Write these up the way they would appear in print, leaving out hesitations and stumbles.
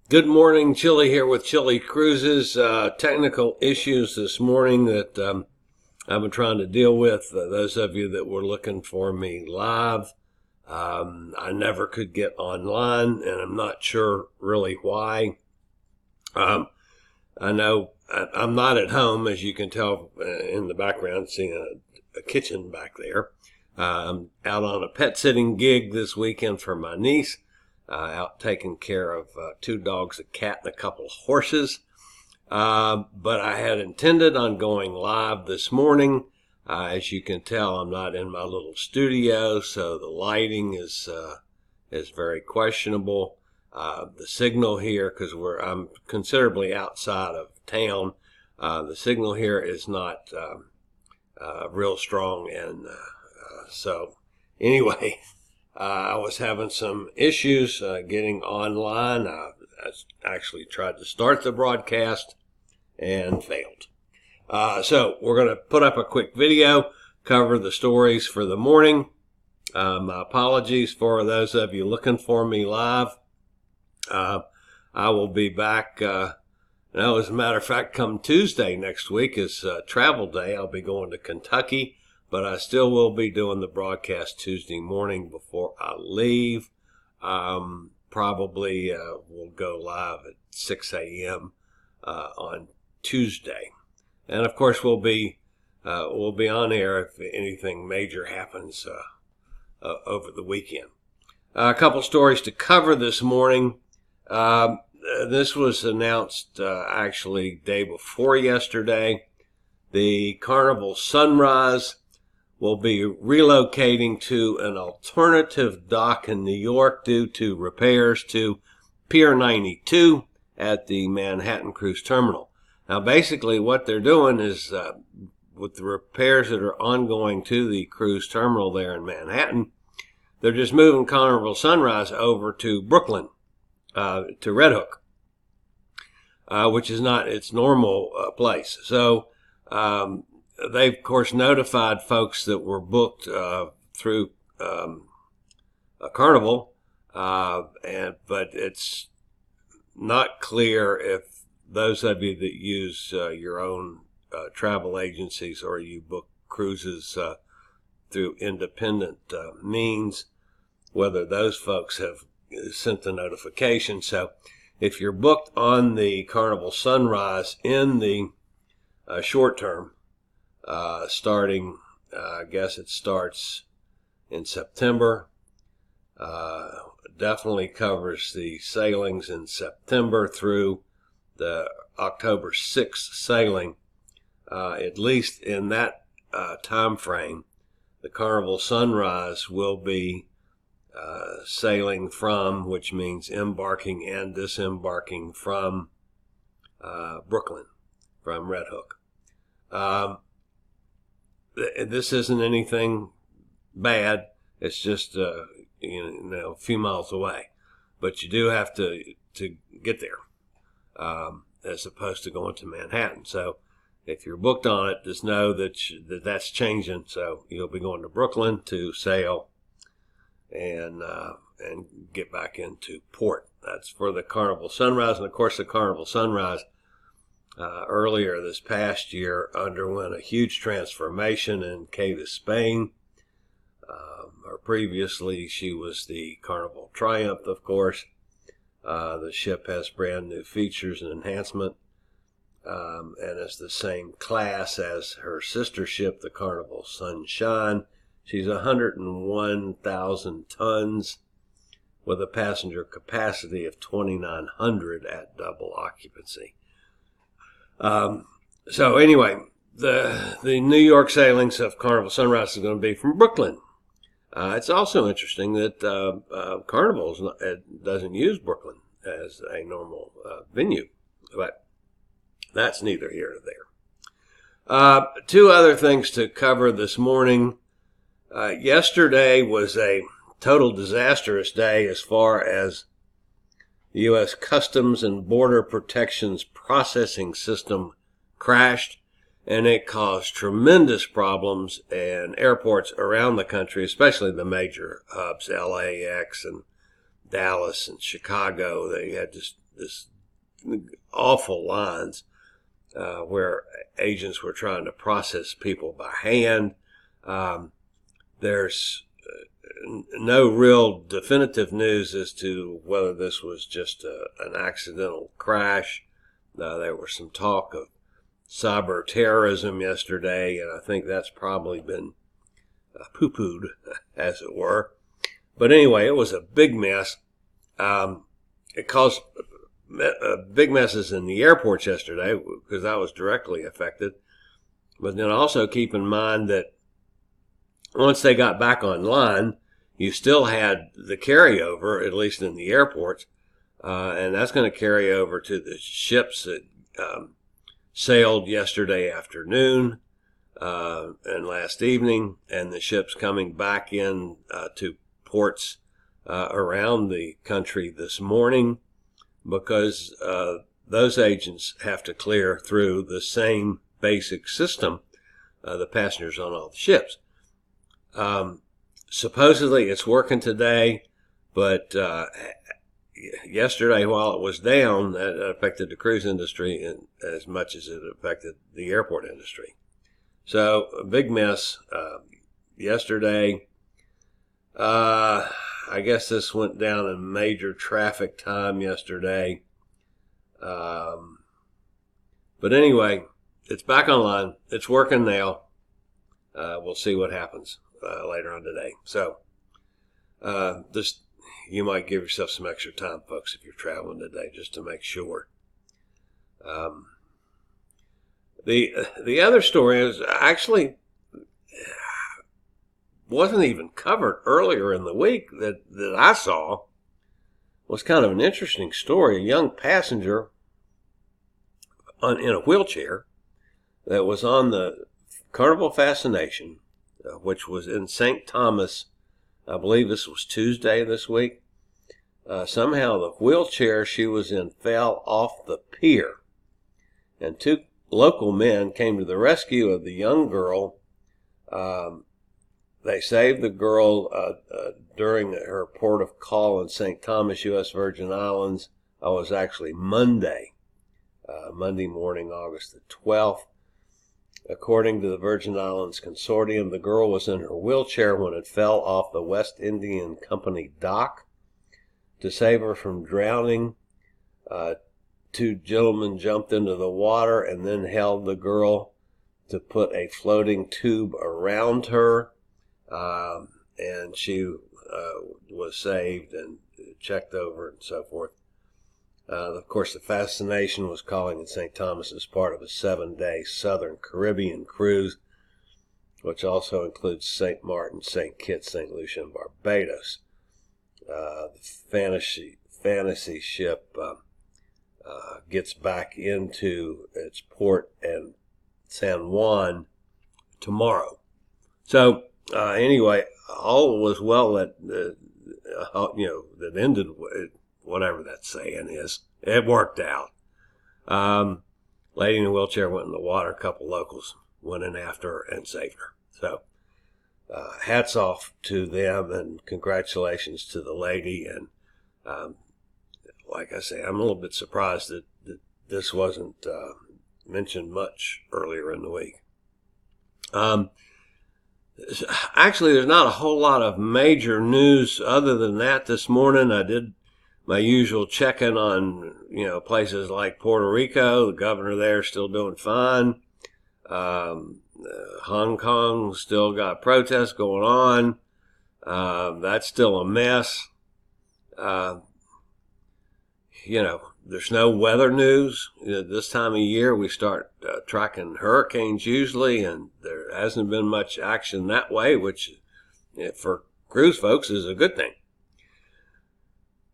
Good morning, Chillie here with Chillie Cruises. Technical issues this morning that I've been trying to deal with. Those of you that were looking for me live, I never could get online, and I'm not sure really why. I know I'm not at home, as you can tell in the background, seeing a kitchen back there. I'm out on a pet sitting gig this weekend for my niece. Out taking care of two dogs, a cat, and a couple of horses. But I had intended on going live this morning. As you can tell, I'm not in my little studio, so the lighting is very questionable. The signal here, because I'm considerably outside of town, the signal here is not real strong, and so anyway. I was having some issues getting online. I actually tried to start the broadcast and failed. So we're going to put up a quick video, cover the stories for the morning. My apologies for those of you looking for me live. I will be back, as a matter of fact, come Tuesday next week is travel day. I'll be going to Kentucky. But I still will be doing the broadcast Tuesday morning before I leave. Probably we'll go live at 6 a.m. On Tuesday. And of course we'll be on air if anything major happens over the weekend. A couple stories to cover this morning. This was announced actually day before yesterday. The Carnival Sunrise will be relocating to an alternative dock in New York due to repairs to Pier 92 at the Manhattan Cruise Terminal. Now, basically what they're doing is, with the repairs that are ongoing to the cruise terminal there in Manhattan, they're just moving Carnival Sunrise over to Brooklyn, to Red Hook, which is not its normal place. So, they've, of course, notified folks that were booked through a Carnival, but it's not clear if those of you that use your own travel agencies or you book cruises through independent means, whether those folks have sent the notification. So if you're booked on the Carnival Sunrise in the short term, starting, I guess it starts in September. Definitely covers the sailings in September through the October 6th sailing. At least in that time frame, the Carnival Sunrise will be sailing from, which means embarking and disembarking from Brooklyn, from Red Hook. This isn't anything bad. It's just a few miles away, but you do have to get there, as opposed to going to Manhattan. So if you're booked on it, just know that's changing. So you'll be going to Brooklyn to sail and get back into port. That's for the Carnival Sunrise, and of course the Carnival Sunrise earlier this past year underwent a huge transformation in Cadiz, Spain. Or previously she was the Carnival Triumph, of course. The ship has brand new features and enhancement, and is the same class as her sister ship, the Carnival Sunshine. She's 101,000 tons with a passenger capacity of 2,900 at double occupancy. So anyway, the New York sailings of Carnival Sunrise is going to be from Brooklyn. It's also interesting that Carnival doesn't use Brooklyn as a normal venue, but that's neither here nor there. Two other things to cover this morning. Yesterday was a total disastrous day as far as the U.S. Customs and Border Protection's processing system crashed, and it caused tremendous problems in airports around the country, especially the major hubs, LAX and Dallas and Chicago. They had just this awful lines where agents were trying to process people by hand. There's no real definitive news as to whether this was just an accidental crash. There was some talk of cyber terrorism yesterday, and I think that's probably been poo-pooed, as it were. But anyway, it was a big mess. It caused big messes in the airports yesterday because I was directly affected. But then also keep in mind that once they got back online, you still had the carryover, at least in the airports, and that's going to carry over to the ships that sailed yesterday afternoon and last evening, and the ships coming back in to ports around the country this morning, because those agents have to clear through the same basic system, the passengers on all the ships. Supposedly it's working today, but yesterday, while it was down, that affected the cruise industry as much as it affected the airport industry. So, a big mess yesterday. I guess this went down in major traffic time yesterday. But anyway, it's back online. It's working now. We'll see what happens later on today. So, you might give yourself some extra time, folks, if you're traveling today, just to make sure. The other story is actually wasn't even covered earlier in the week that I saw. Was kind of an interesting story. A young passenger in a wheelchair that was on the Carnival Fascination, which was in St. Thomas. I believe this was Tuesday this week. Somehow the wheelchair she was in fell off the pier, and two local men came to the rescue of the young girl. They saved the girl during her port of call in St. Thomas, U.S. Virgin Islands. It was actually Monday morning, August the 12th. According to the Virgin Islands Consortium, the girl was in her wheelchair when it fell off the West Indian Company dock. To save her from drowning, two gentlemen jumped into the water and then held the girl to put a floating tube around her, and she was saved and checked over and so forth. Of course, the Fascination was calling in St. Thomas as part of a 7-day Southern Caribbean cruise, which also includes St. Martin, St. Kitts, St. Lucia, and Barbados. The fantasy ship gets back into its port in San Juan tomorrow. So anyway, all was well that that ended. Whatever that saying is, it worked out. Lady in a wheelchair went in the water. A couple locals went in after her and saved her. So hats off to them and congratulations to the lady. And like I say, I'm a little bit surprised that this wasn't mentioned much earlier in the week. Actually, there's not a whole lot of major news other than that this morning. I did my usual check-in on, places like Puerto Rico. The governor there is still doing fine. Hong Kong still got protests going on. That's still a mess. There's no weather news. This time of year we start tracking hurricanes usually, and there hasn't been much action that way, which for cruise folks is a good thing.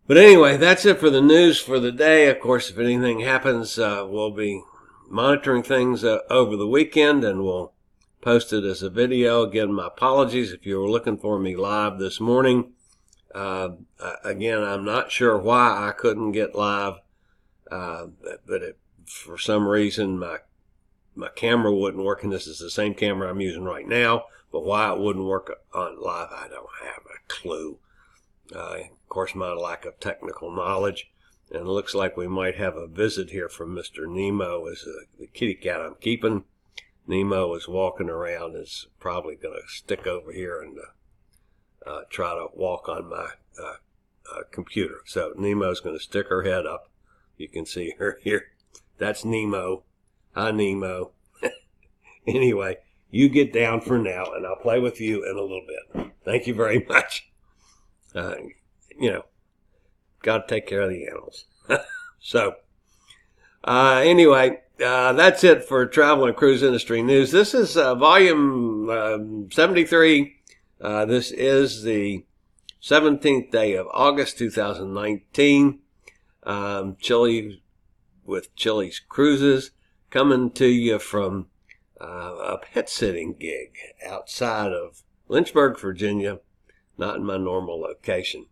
But anyway, that's it for the news for the day. Of course, if anything happens, we'll be monitoring things over the weekend, and we'll post it as a video. Again, my apologies if you were looking for me live this morning. Again, I'm not sure why I couldn't get live, but for some reason my camera wouldn't work, and this is the same camera I'm using right now, but why it wouldn't work on live, I don't have a clue. Of course, my lack of technical knowledge. And it looks like we might have a visit here from Mr. Nemo, is the kitty cat I'm keeping. Nemo is walking around, is probably going to stick over here and try to walk on my computer. So Nemo's going to stick her head up. You can see her here. That's Nemo. Hi, Nemo. Anyway, you get down for now, and I'll play with you in a little bit. Thank you very much. Got to take care of the animals. So, anyway, that's it for travel and cruise industry news. This is volume 73. This is the 17th day of August 2019. Chillie with Chillie's Cruises, coming to you from a pet sitting gig outside of Lynchburg, Virginia, not in my normal location.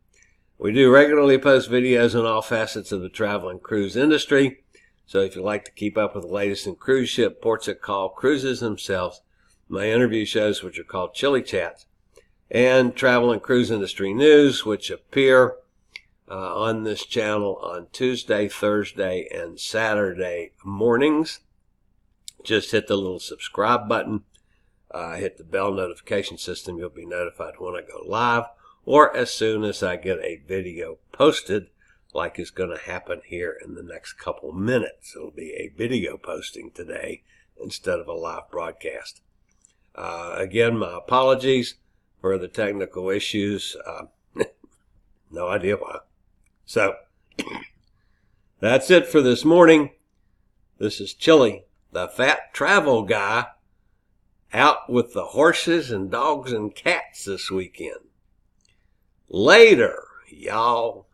We do regularly post videos on all facets of the travel and cruise industry. So if you'd like to keep up with the latest in cruise ship, ports of call, cruises themselves, my interview shows, which are called Chillie Chats, and travel and cruise industry news, which appear on this channel on Tuesday, Thursday, and Saturday mornings. Just hit the little subscribe button. Hit the bell notification system. You'll be notified when I go live, or as soon as I get a video posted, like is going to happen here in the next couple minutes. It'll be a video posting today instead of a live broadcast. Again, my apologies for the technical issues. No idea why. So, that's it for this morning. This is Chillie, the fat travel guy, out with the horses and dogs and cats this weekend. Later, y'all.